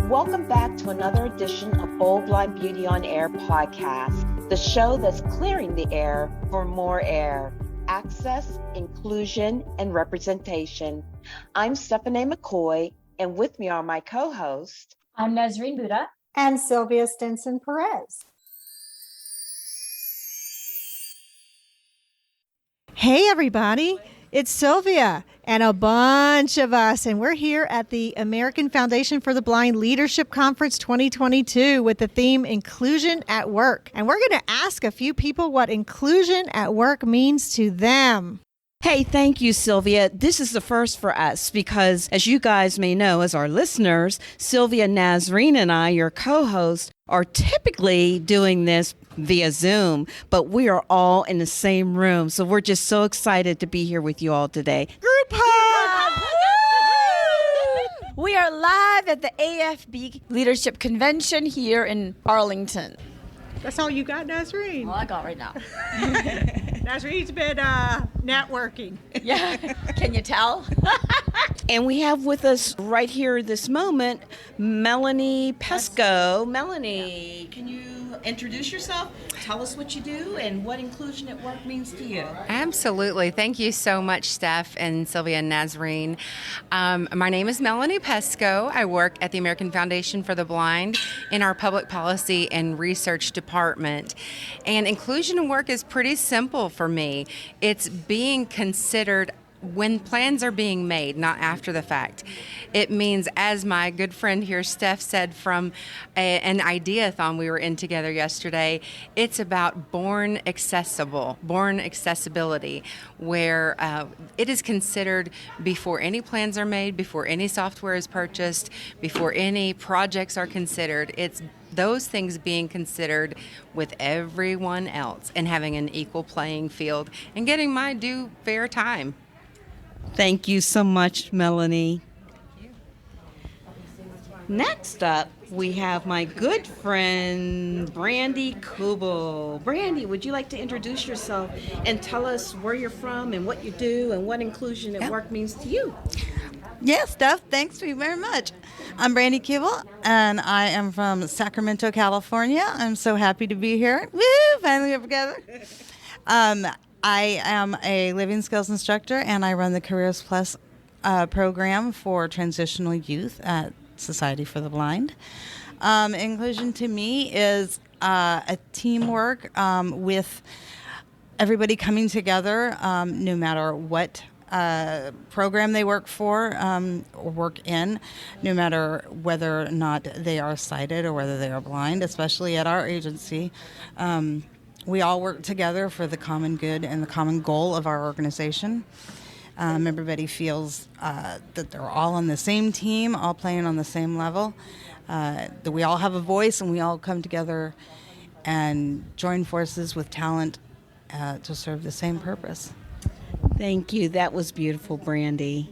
Welcome back to another edition of Bold Blind Beauty on Air podcast, the show that's clearing the air for more air, access, inclusion, and representation. I'm Stephanae McCoy, and with me are my co-hosts. I'm Nasreen Bhutta. And Sylvia Stinson-Perez. Hey, everybody. It's Sylvia and a bunch of us, and we're here at the American Foundation for the Blind Leadership Conference 2022 with the theme Inclusion at Work. And we're going to ask a few people what inclusion at work means to them. Hey, thank you, Sylvia. This is the first for us because, as you guys may know, as our listeners, Sylvia, Nasreen, and I, your co-hosts, are typically doing this via Zoom, but we are all in the same room. So we're just so excited to be here with you all today. Group hug! We are live at the AFB Leadership Convention here in Arlington. That's all you got, Nasreen? All I got right now. Nasreen's been networking. Yeah, can you tell? And we have with us right here this moment, Melanie Pescoe. Melanie, can you introduce yourself? Tell us what you do and what inclusion at work means to you. Absolutely. Thank you so much, Steph and Sylvia and Nasreen. My name is Melanie Pescoe. I work at the American Foundation for the Blind in our Public Policy and Research Department. And inclusion in work is pretty simple for me. It's being considered when plans are being made, not after the fact. It means, as my good friend here, Steph, said from an ideathon we were in together yesterday, it's about born accessibility, where it is considered before any plans are made, before any software is purchased, before any projects are considered. It's those things being considered with everyone else and having an equal playing field and getting my due fair time. Thank you so much, Melanie. Next up, we have my good friend, Brandie Kubel. Brandie, would you like to introduce yourself and tell us where you're from and what you do and what inclusion at work means to you? Yes, Steph, thanks to you very much. I'm Brandie Kubel, and I am from Sacramento, California. I'm so happy to be here. Woo! Finally get together. I am a living skills instructor, and I run the Careers Plus program for transitional youth at Society for the Blind. Inclusion to me is a teamwork with everybody coming together, no matter what program they work for or work in, no matter whether or not they are sighted or whether they are blind, especially at our agency. We all work together for the common good and the common goal of our organization. Everybody feels that they're all on the same team, all playing on the same level, that we all have a voice and we all come together and join forces with talent to serve the same purpose. Thank you. That was beautiful, Brandie.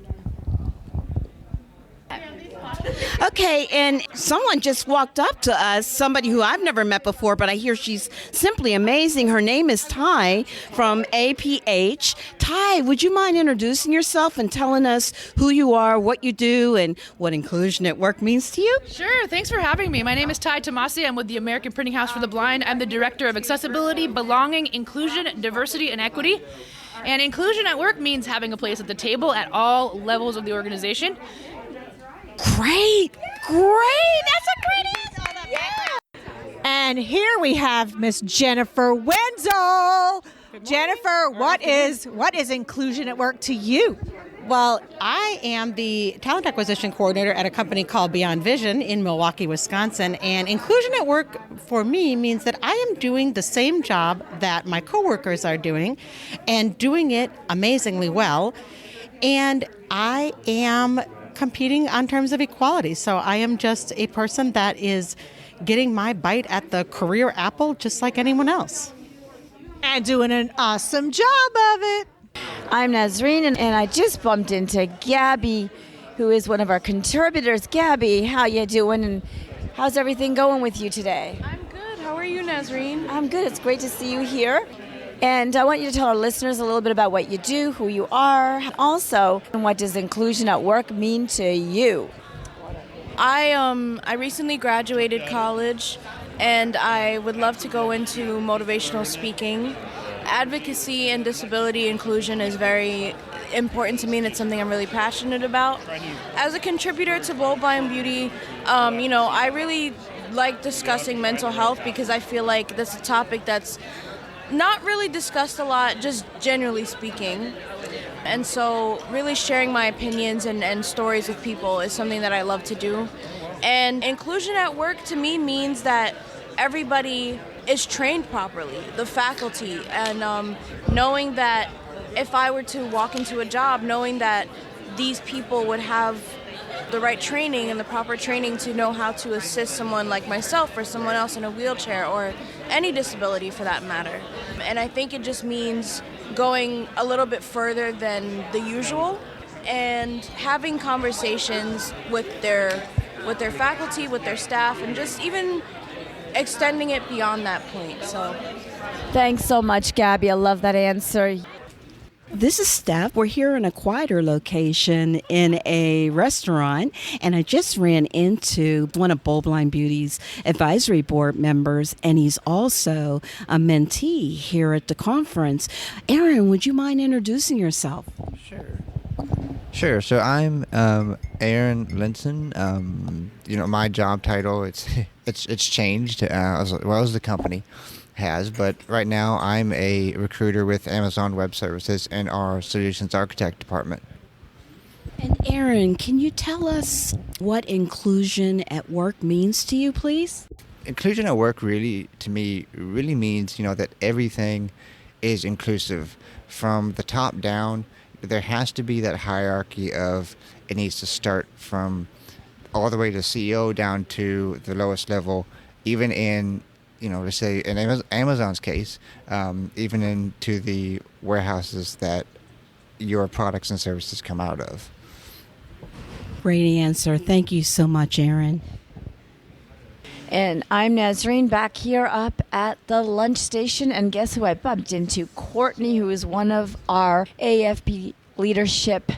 Okay, and someone just walked up to us, somebody who I've never met before, but I hear she's simply amazing. Her name is Tai from APH. Tai, would you mind introducing yourself and telling us who you are, what you do, and what inclusion at work means to you? Sure, thanks for having me. My name is Tai Tomasi. I'm with the American Printing House for the Blind. I'm the Director of Accessibility, Belonging, Inclusion, Diversity, and Equity. And inclusion at work means having a place at the table at all levels of the organization. Great. That's a great answer. Yeah. And here we have Miss Jennifer Wenzel. Jennifer, what is inclusion at work to you? Well, I am the talent acquisition coordinator at a company called Beyond Vision in Milwaukee, Wisconsin. And inclusion at work for me means that I am doing the same job that my coworkers are doing and doing it amazingly well. And I am competing on terms of equality. So I am just a person that is getting my bite at the career apple just like anyone else. And doing an awesome job of it. I'm Nasreen, and I just bumped into Gabby, who is one of our contributors. Gabby, how you doing? And How's everything going with you today? I'm good. How are you, Nasreen? I'm good. It's great to see you here. And I want you to tell our listeners a little bit about what you do, who you are, also, and what does inclusion at work mean to you? I recently graduated college, and I would love to go into motivational speaking. Advocacy and disability inclusion is very important to me, and it's something I'm really passionate about. As a contributor to Bold Blind Beauty, I really like discussing mental health because I feel like that's a topic that's not really discussed a lot, just generally speaking. And so really sharing my opinions and stories with people is something that I love to do. And inclusion at work to me means that everybody is trained properly, the faculty, and knowing that if I were to walk into a job, knowing that these people would have the right training and the proper training to know how to assist someone like myself or someone else in a wheelchair or any disability for that matter. And I think it just means going a little bit further than the usual and having conversations with their faculty, with their staff, and just even extending it beyond that point. So Thanks so much, Gabby. I love that answer. This is Steph. We're here in a quieter location in a restaurant, and I just ran into one of Bold Blind Beauty's advisory board members, and he's also a mentee here at the conference. Aaron, would you mind introducing yourself? Sure. So I'm Aaron Linson. My job title it's changed as well as the company has, but right now I'm a recruiter with Amazon Web Services in our Solutions Architect department. And Aaron, can you tell us what inclusion at work means to you, please? Inclusion at work really means, that everything is inclusive from the top down. There has to be that hierarchy of it needs to start from all the way to CEO down to the lowest level, even in let's say in Amazon's case, even into the warehouses that your products and services come out of. Great answer. Thank you so much, Aaron. And I'm Nasreen, back here up at the lunch station. And guess who I bumped into? Courtney, who is one of our AFB leadership.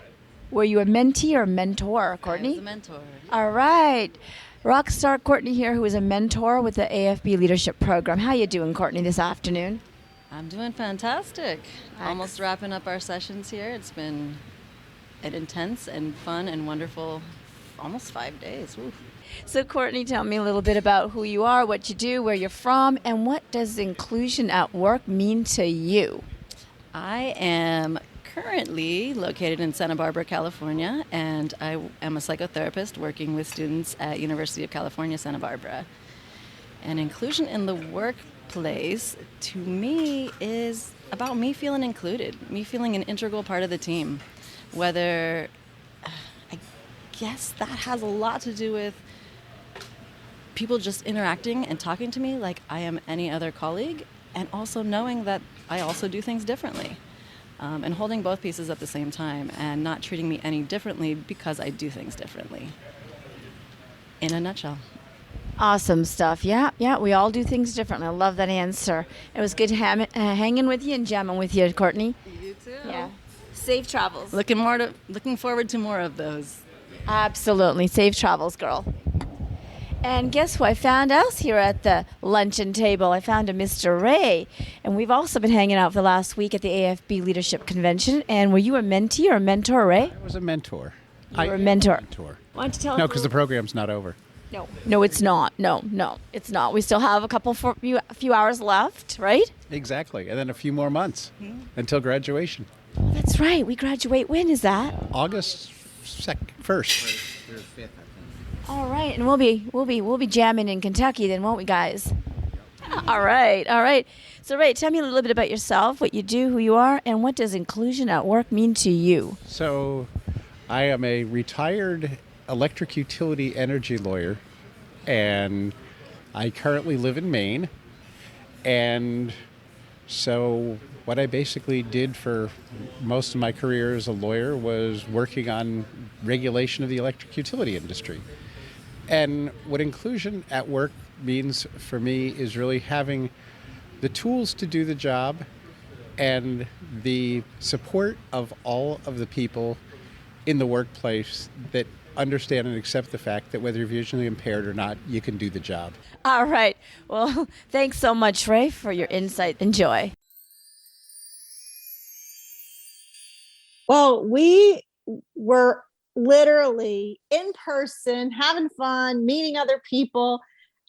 Were you a mentee or a mentor, Courtney? I was a mentor. All right. Rockstar Courtney here, who is a mentor with the AFB Leadership Program. How you doing, Courtney, this afternoon? I'm doing fantastic. Almost wrapping up our sessions here. It's been an intense and fun and wonderful almost 5 days. Woo. So, Courtney, tell me a little bit about who you are, what you do, where you're from, and what does inclusion at work mean to you? I am currently located in Santa Barbara, California, and I am a psychotherapist working with students at University of California, Santa Barbara. And inclusion in the workplace, to me, is about me feeling included, me feeling an integral part of the team. Whether, I guess that has a lot to do with people just interacting and talking to me like I am any other colleague, and also knowing that I also do things differently. And holding both pieces at the same time and not treating me any differently because I do things differently. In a nutshell. Awesome stuff. Yeah, we all do things differently. I love that answer. It was good hanging with you and jamming with you, Courtney. You too. Yeah. Safe travels. Looking forward to more of those. Absolutely. Safe travels, girl. And guess who I found else here at the luncheon table? I found a Mr. Ray. And we've also been hanging out for the last week at the AFB Leadership Convention. And were you a mentee or a mentor, Ray? I was a mentor. You were a mentor. Why don't you tell us? No, because the program's not over. No, it's not. No, it's not. We still have a few hours left, right? Exactly. And then a few more months until graduation. That's right. We graduate. When is that? August 1st. All right, and we'll be jamming in Kentucky then, won't we, guys? All right. So, Ray, tell me a little bit about yourself, what you do, who you are, and what does inclusion at work mean to you? So, I am a retired electric utility energy lawyer, and I currently live in Maine. And so what I basically did for most of my career as a lawyer was working on regulation of the electric utility industry. And what inclusion at work means for me is really having the tools to do the job and the support of all of the people in the workplace that understand and accept the fact that whether you're visually impaired or not, you can do the job. All right. Well, thanks so much, Ray, for your insight. Enjoy. Well, we were literally in person, having fun, meeting other people,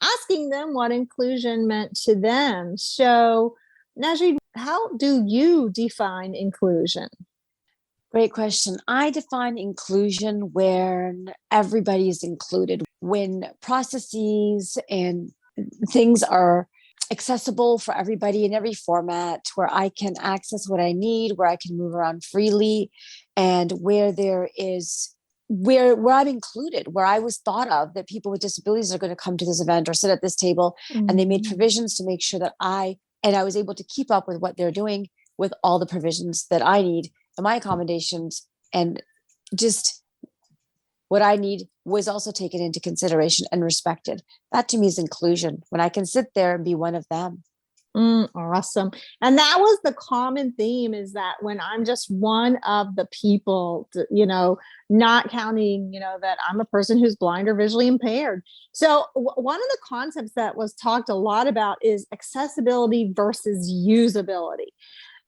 asking them what inclusion meant to them. So, Nasreen, how do you define inclusion? Great question. I define inclusion when everybody is included, when processes and things are accessible for everybody in every format, where I can access what I need, where I can move around freely, and where there is where I'm included, where I was thought of that people with disabilities are going to come to this event or sit at this table, and they made provisions to make sure that I was able to keep up with what they're doing with all the provisions that I need and my accommodations, and just what I need was also taken into consideration and respected. That to me is inclusion, when I can sit there and be one of them. Awesome. And that was the common theme, is that when I'm just one of the people, not counting, that I'm a person who's blind or visually impaired. So one of the concepts that was talked a lot about is accessibility versus usability.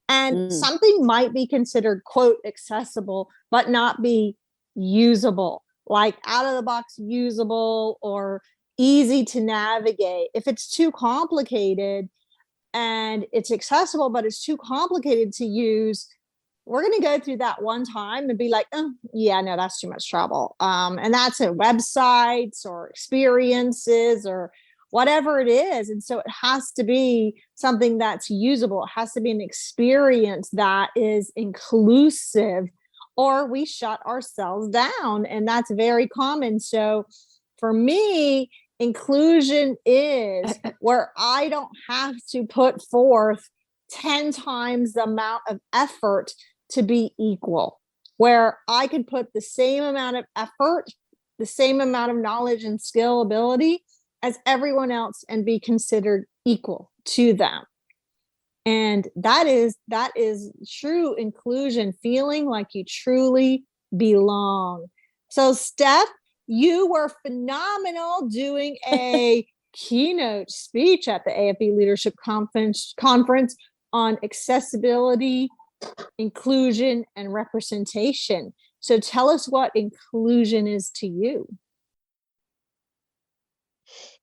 And something might be considered, quote, accessible, but not be usable, like out of the box usable or easy to navigate. If it's too complicated and it's accessible, but it's too complicated to use, we're going to go through that one time and be like, oh, yeah, no, that's too much trouble. And that's at websites or experiences or whatever it is. And so it has to be something that's usable. It has to be an experience that is inclusive, or we shut ourselves down. And that's very common. So for me, inclusion is where I don't have to put forth 10 times the amount of effort to be equal, where I could put the same amount of effort, the same amount of knowledge and skill ability as everyone else and be considered equal to them. And that is true inclusion, feeling like you truly belong. So Steph, you were phenomenal doing a keynote speech at the AFB Leadership Conference on accessibility, inclusion, and representation. So tell us what inclusion is to you.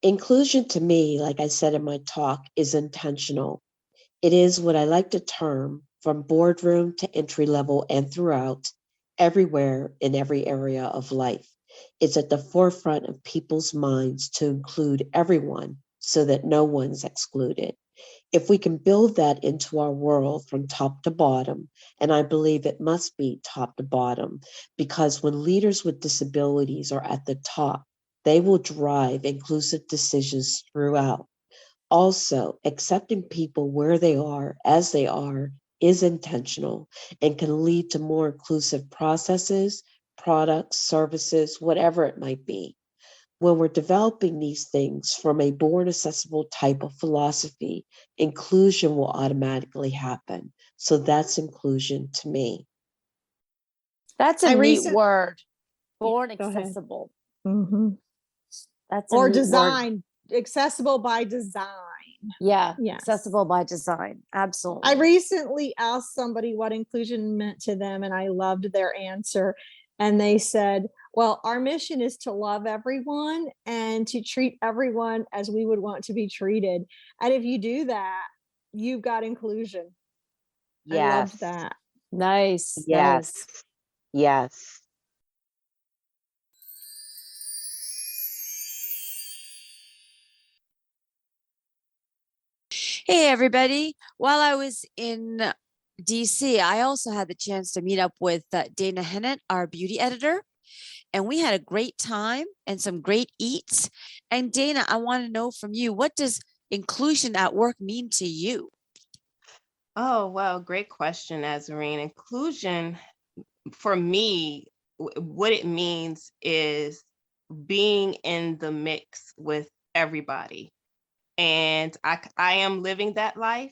Inclusion to me, like I said in my talk, is intentional. It is what I like to term from boardroom to entry level and throughout, everywhere in every area of life. It's at the forefront of people's minds to include everyone so that no one's excluded. If we can build that into our world from top to bottom, and I believe it must be top to bottom, because when leaders with disabilities are at the top, they will drive inclusive decisions throughout. Also, accepting people where they are, as they are, is intentional and can lead to more inclusive processes, products, services, whatever it might be. When we're developing these things from a born accessible type of philosophy, inclusion will automatically happen. So that's inclusion to me. That's a neat word. Born accessible. Mm-hmm. That's or design, accessible by design. Yeah, yes. Accessible by design. Absolutely. I recently asked somebody what inclusion meant to them, and I loved their answer. And they said, well, our mission is to love everyone and to treat everyone as we would want to be treated. And if you do that, you've got inclusion. Yes. I loved that. Nice. Yes. Nice. Yes. Hey, everybody. While I was in DC, I also had the chance to meet up with Dana Hinnant, our beauty editor, and we had a great time and some great eats. And Dana, I want to know from you, what does inclusion at work mean to you? Oh, well, great question, Nazarene. Inclusion, for me, what it means is being in the mix with everybody. And I am living that life.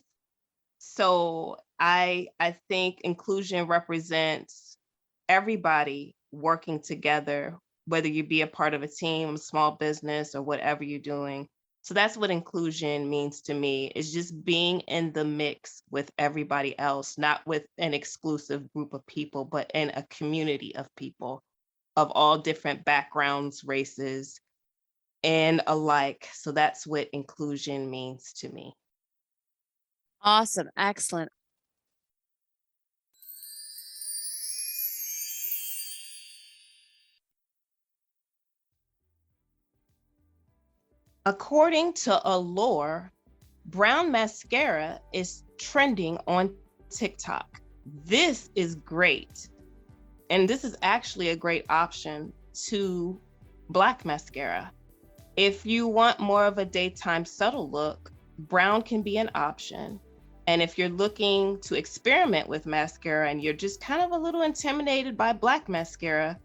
So I think inclusion represents everybody working together, whether you be a part of a team, a small business, or whatever you're doing. So that's what inclusion means to me, is just being in the mix with everybody else, not with an exclusive group of people, but in a community of people of all different backgrounds, races, and alike. So that's what inclusion means to me. Awesome. Excellent. According to Allure, brown mascara is trending on TikTok. This is great. And this is actually a great option to black mascara. If you want more of a daytime subtle look, brown can be an option. And if you're looking to experiment with mascara and you're just kind of a little intimidated by black mascara,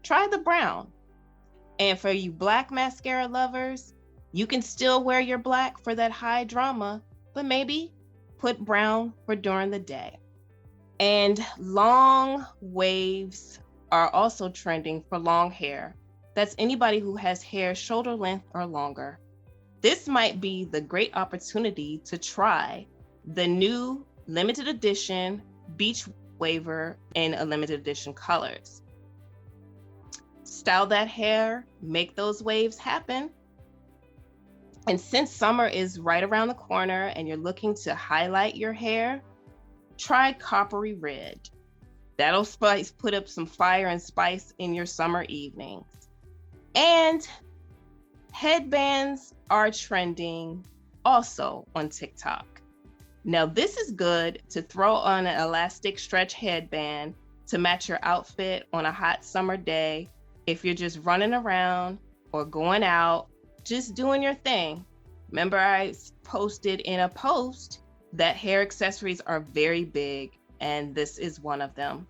try the brown. And for you black mascara lovers, you can still wear your black for that high drama, but maybe put brown for during the day. And long waves are also trending for long hair. That's anybody who has hair shoulder length or longer. This might be the great opportunity to try the new limited edition beach waver in a limited edition colors. Style that hair, make those waves happen. And since summer is right around the corner and you're looking to highlight your hair, try coppery red. That'll put up some fire and spice in your summer evenings. And headbands are trending also on TikTok. Now, this is good to throw on an elastic stretch headband to match your outfit on a hot summer day. If you're just running around or going out, just doing your thing. Remember, I posted in a post that hair accessories are very big, and this is one of them.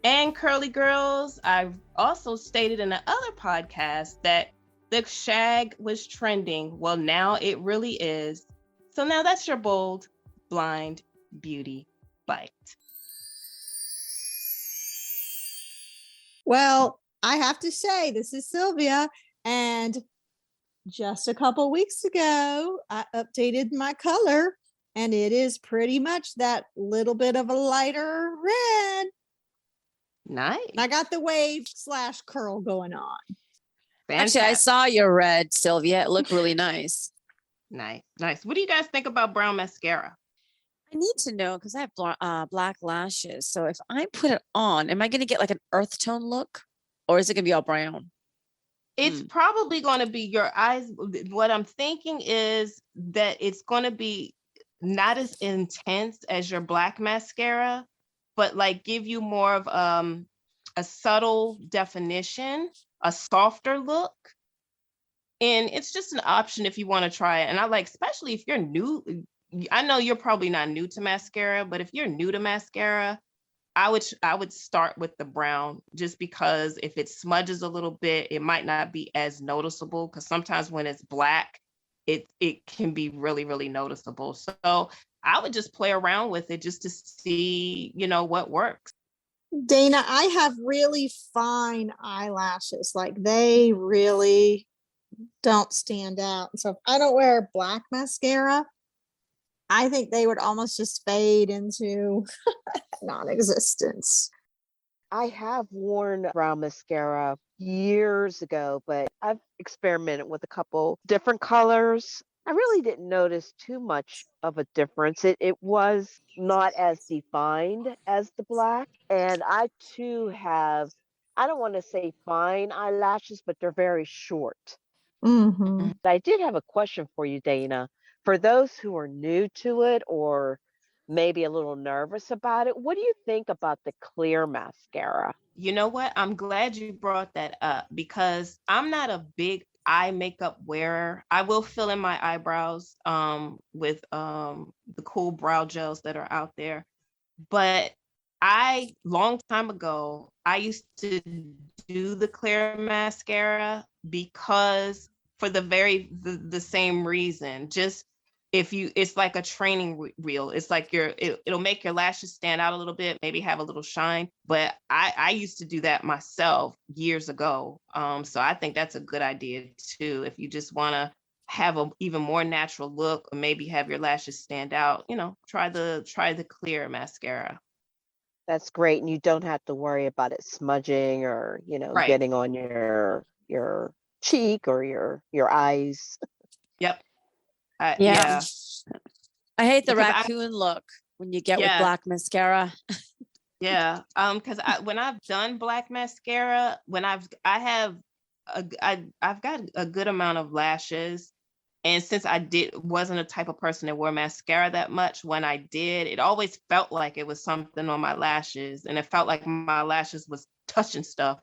And curly girls, I've also stated in the other podcast that the shag was trending. Well, now it really is. So now that's your bold, blind beauty bite. Well, I have to say, this is Sylvia, and just a couple weeks ago, I updated my color, and it is pretty much that little bit of a lighter red. Nice. And I got the wave / curl going on. Actually, I saw your red, Sylvia. It looked really nice. Nice. What do you guys think about brown mascara? I need to know because I have black lashes. So if I put it on, am I going to get like an earth tone look, or is it going to be all brown? It's probably going to be your eyes. What I'm thinking is that it's going to be not as intense as your black mascara, but like give you more of a subtle definition, a softer look. And it's just an option if you want to try it. And I like, especially if you're new, I know you're probably not new to mascara, but if you're new to mascara, I would start with the brown, just because if it smudges a little bit, it might not be as noticeable, because sometimes when it's black, it can be really, really noticeable. So I would just play around with it just to see, what works. Dana, I have really fine eyelashes. Like, they really don't stand out. So if I don't wear black mascara, I think they would almost just fade into non-existence. I have worn brown mascara years ago, but I've experimented with a couple different colors. I really didn't notice too much of a difference. It was not as defined as the black. And I too have, I don't want to say fine eyelashes, but they're very short. Mm-hmm. I did have a question for you, Dana. For those who are new to it or maybe a little nervous about it, what do you think about the clear mascara? You know what? I'm glad you brought that up, because I'm not a big eye makeup wearer. I will fill in my eyebrows with the cool brow gels that are out there. But long time ago, I used to do the clear mascara because for the same reason. Just it's like a training reel. It's like it'll make your lashes stand out a little bit, maybe have a little shine. But I used to do that myself years ago. So I think that's a good idea too. If you just want to have a even more natural look, or maybe have your lashes stand out, try the clear mascara. That's great. And you don't have to worry about it smudging or, Right. getting on your cheek or your eyes. Yep. Yeah. Yeah. I hate the Because raccoon look when you get with Yeah. black mascara. Yeah. Because when I've done black mascara, when I've got a good amount of lashes. And since wasn't a type of person that wore mascara that much, when I did, it always felt like it was something on my lashes, and it felt like my lashes was touching stuff.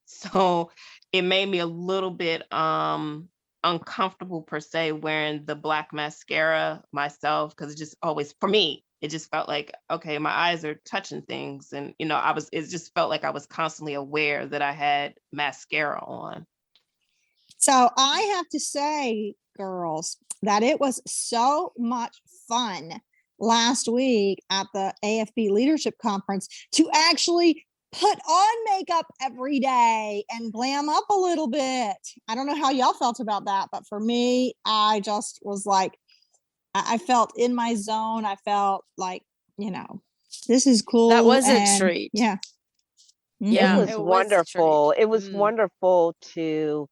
So it made me a little bit uncomfortable per se wearing the black mascara myself, because it just always, for me, it just felt like, okay, my eyes are touching things, and it just felt like I was constantly aware that I had mascara on. So I have to say, girls, that it was so much fun last week at the AFB Leadership Conference to actually put on makeup every day and glam up a little bit. I don't know how y'all felt about that, but for me, I just was like, I felt in my zone. I felt like, this is cool. That was a treat. Yeah. Yeah, It was wonderful. It was wonderful to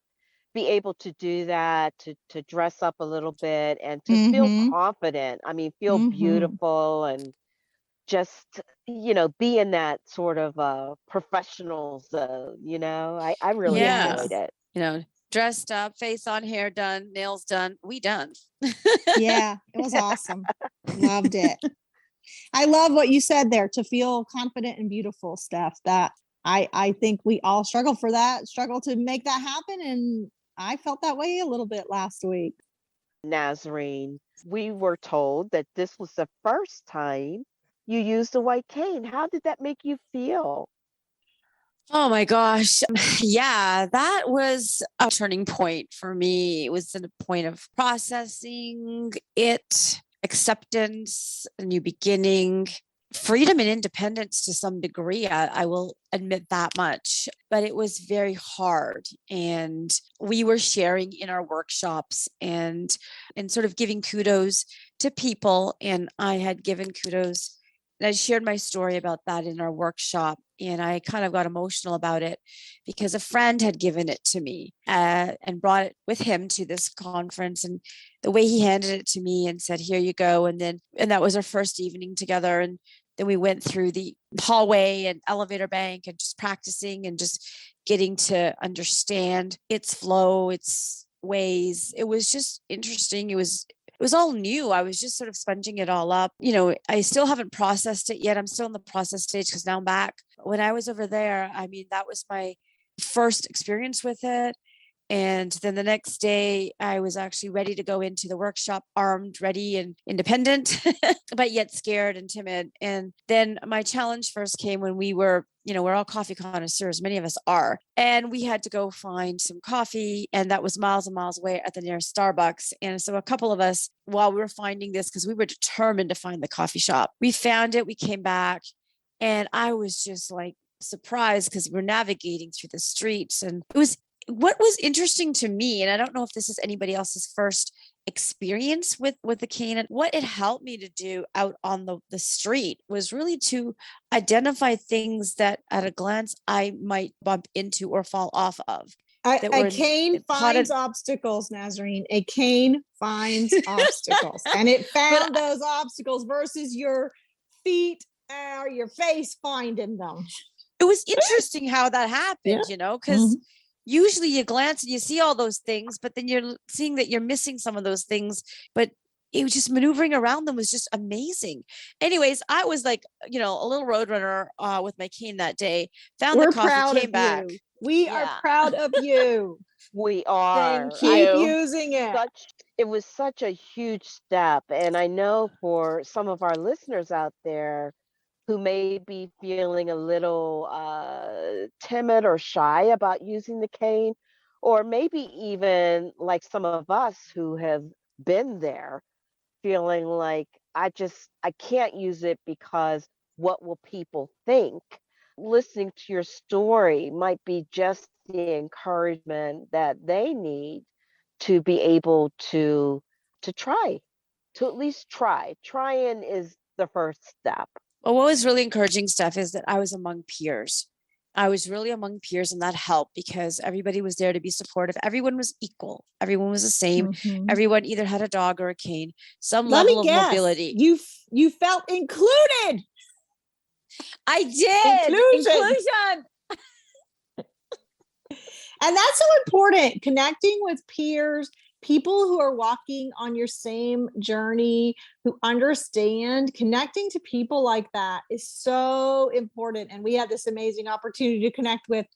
be able to do that, to dress up a little bit and to feel confident. I mean, feel beautiful and just, be in that sort of professional zone, I really enjoyed it. Dressed up, face on, hair done, nails done. We done. Yeah, it was awesome. Loved it. I love what you said there, to feel confident and beautiful, Steph. That I think we all struggle to make that happen. And I felt that way a little bit last week. Nasreen, we were told that this was the first time you used a white cane. How did that make you feel? Oh my gosh. Yeah, that was a turning point for me. It was a point of processing it, acceptance, a new beginning, freedom and independence to some degree. I will admit that much, but it was very hard. And we were sharing in our workshops and sort of giving kudos to people. And I had given kudos. And I shared my story about that in our workshop, and I kind of got emotional about it because a friend had given it to me and brought it with him to this conference. And the way he handed it to me and said, "Here you go." And that was our first evening together. And then we went through the hallway and elevator bank and just practicing and just getting to understand its flow, its ways. It was just interesting. It was all new. I was just sort of sponging it all up. I still haven't processed it yet. I'm still in the process stage because now I'm back. When I was over there, I mean, that was my first experience with it. And then the next day, I was actually ready to go into the workshop, armed, ready, and independent, but yet scared and timid. And then my challenge first came when we're all coffee connoisseurs, many of us are. And we had to go find some coffee, and that was miles and miles away at the nearest Starbucks. And so a couple of us, while we were finding this, because we were determined to find the coffee shop, we found it, we came back, and I was just like surprised because we're navigating through the streets. And what was interesting to me, and I don't know if this is anybody else's first experience with the cane, and what it helped me to do out on the street was really to identify things that at a glance I might bump into or fall off of. A cane finds obstacles, Nasreen. A cane finds obstacles. And it found those obstacles versus your feet or your face finding them. It was interesting how that happened, because usually you glance and you see all those things, but then you're seeing that you're missing some of those things. But it was just maneuvering around them was just amazing. Anyways, I was like, a little roadrunner with my cane that day. Found the coffee, came back. We are proud of you. We are. Keep using it. It was such a huge step. And I know for some of our listeners out there who may be feeling a little timid or shy about using the cane, Or maybe even like some of us who have been there, feeling like I can't use it because what will people think? Listening to your story might be just the encouragement that they need to be able to try, to at least try. Trying is the first step. Well, what was really encouraging, Steph, is that I was among peers. I was really among peers, and that helped because everybody was there to be supportive. Everyone was equal. Everyone was the same. Mhm. Everyone either had a dog or a cane, some Let level me of guess. mobility. You felt included. I did. Inclusion. And that's so important. Connecting with peers, people who are walking on your same journey, who understand, connecting to people like that is so important. And we had this amazing opportunity to connect with,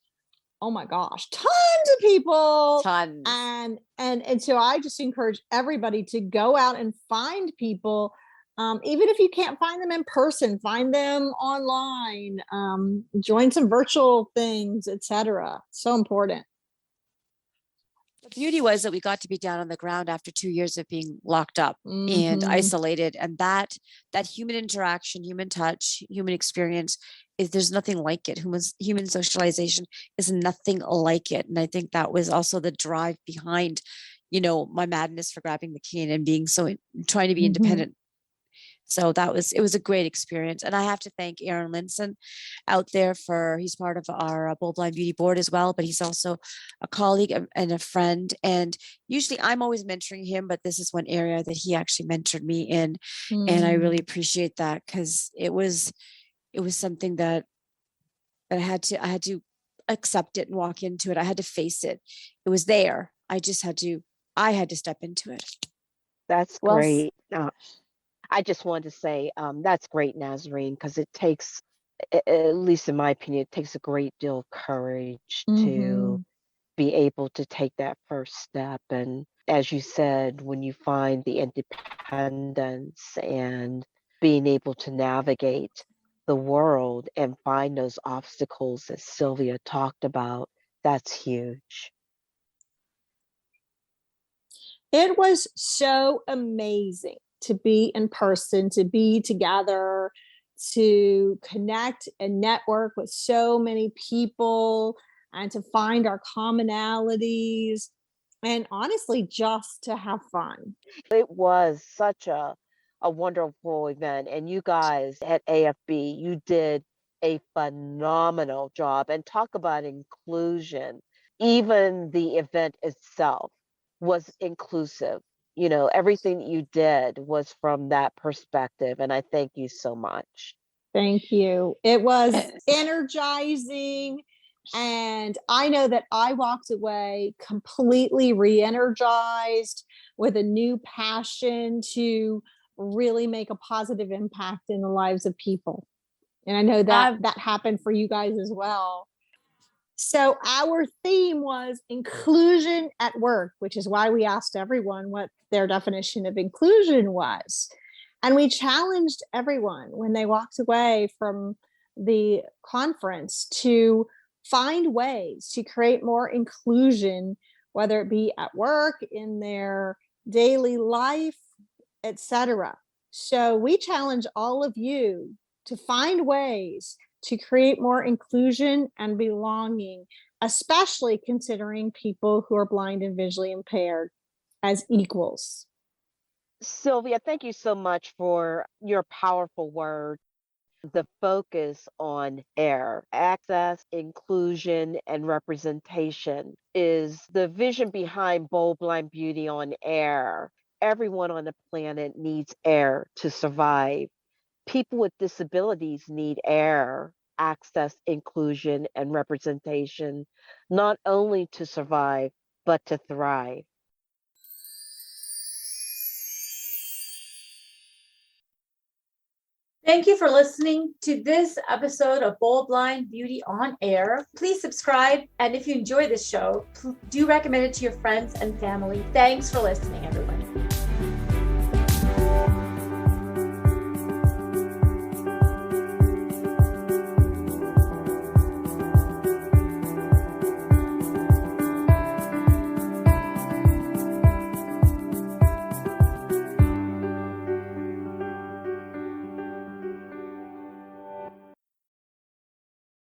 oh my gosh, tons of people. Tons. And so I just encourage everybody to go out and find people. Even if you can't find them in person, find them online, join some virtual things, etc. So important. The beauty was that we got to be down on the ground after 2 years of being locked up and isolated. And that human interaction, human touch, human experience there's nothing like it. Human socialization is nothing like it. And I think that was also the drive behind, my madness for grabbing the cane and being trying to be independent. So it was a great experience. And I have to thank Aaron Linson out there he's part of our Bold Blind Beauty board as well, but he's also a colleague and a friend. And usually I'm always mentoring him, but this is one area that he actually mentored me in. And I really appreciate that because it was something that I had to accept it and walk into it. I had to face it. It was there. I had to step into it. That's great. I just wanted to say that's great, Nasreen, because it takes, at least in my opinion, it takes a great deal of courage to be able to take that first step. And as you said, when you find the independence and being able to navigate the world and find those obstacles that Sylvia talked about, that's huge. It was so amazing to be in person, to be together, to connect and network with so many people and to find our commonalities and honestly just to have fun. It was such a wonderful event, and you guys at AFB, you did a phenomenal job. And talk about inclusion. Even the event itself was inclusive. Everything that you did was from that perspective, and I thank you so much. Thank you. It was energizing, and I know that I walked away completely re-energized with a new passion to really make a positive impact in the lives of people. And I know that happened for you guys as well. So our theme was inclusion at work, which is why we asked everyone what their definition of inclusion was. And we challenged everyone when they walked away from the conference to find ways to create more inclusion, whether it be at work, in their daily life, etc. So we challenge all of you to find ways to create more inclusion and belonging, especially considering people who are blind and visually impaired as equals. Sylvia, thank you so much for your powerful word. The focus on AIR, access, inclusion, and representation, is the vision behind Bold Blind Beauty on AIR. Everyone on the planet needs AIR to survive. People with disabilities need AIR, access, inclusion, and representation, not only to survive, but to thrive. Thank you for listening to this episode of Bold Blind Beauty on Air. Please subscribe, and if you enjoy this show, do recommend it to your friends and family. Thanks for listening, everyone.